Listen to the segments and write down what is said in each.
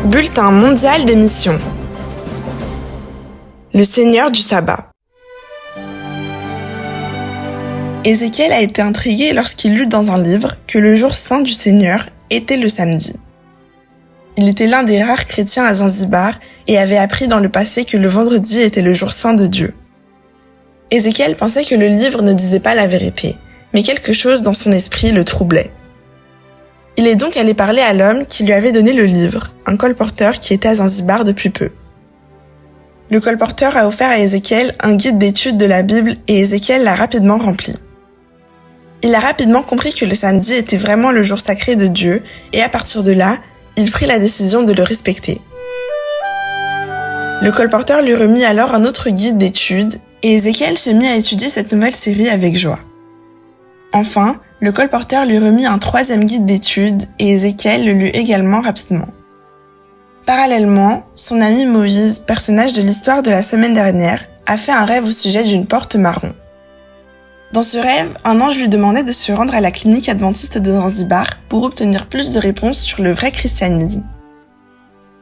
Bulletin mondial des missions. Le Seigneur du sabbat. Ézéchiel a été intrigué lorsqu'il lut dans un livre que le jour saint du Seigneur était le samedi. Il était l'un des rares chrétiens à Zanzibar et avait appris dans le passé que le vendredi était le jour saint de Dieu. Ézéchiel pensait que le livre ne disait pas la vérité, mais quelque chose dans son esprit le troublait. Il est donc allé parler à l'homme qui lui avait donné le livre, un colporteur qui était à Zanzibar depuis peu. Le colporteur a offert à Ézéchiel un guide d'études de la Bible et Ézéchiel l'a rapidement rempli. Il a rapidement compris que le samedi était vraiment le jour sacré de Dieu et à partir de là, il prit la décision de le respecter. Le colporteur lui remit alors un autre guide d'études et Ézéchiel se mit à étudier cette nouvelle série avec joie. Enfin, le colporteur lui remit un troisième guide d'études et Ézéchiel le lut également rapidement. Parallèlement, son ami Moïse, personnage de l'histoire de la semaine dernière, a fait un rêve au sujet d'une porte marron. Dans ce rêve, un ange lui demandait de se rendre à la clinique adventiste de Zanzibar pour obtenir plus de réponses sur le vrai christianisme.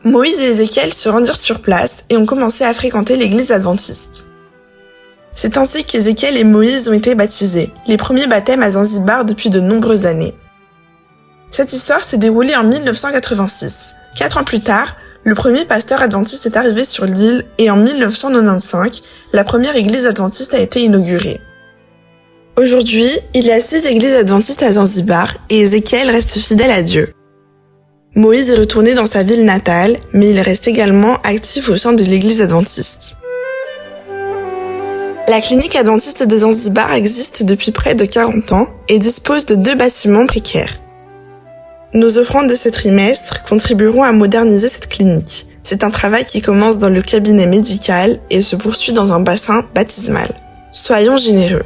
Moïse et Ézéchiel se rendirent sur place et ont commencé à fréquenter l'église adventiste. C'est ainsi qu'Ézéchiel et Moïse ont été baptisés, les premiers baptêmes à Zanzibar depuis de nombreuses années. Cette histoire s'est déroulée en 1986. 4 ans plus tard, le premier pasteur adventiste est arrivé sur l'île et en 1995, la première église adventiste a été inaugurée. Aujourd'hui, il y a 6 églises adventistes à Zanzibar et Ézéchiel reste fidèle à Dieu. Moïse est retourné dans sa ville natale, mais il reste également actif au sein de l'église adventiste. La clinique adventiste de Zanzibar existe depuis près de 40 ans et dispose de 2 bâtiments précaires. Nos offrandes de ce trimestre contribueront à moderniser cette clinique. C'est un travail qui commence dans le cabinet médical et se poursuit dans un bassin baptismal. Soyons généreux.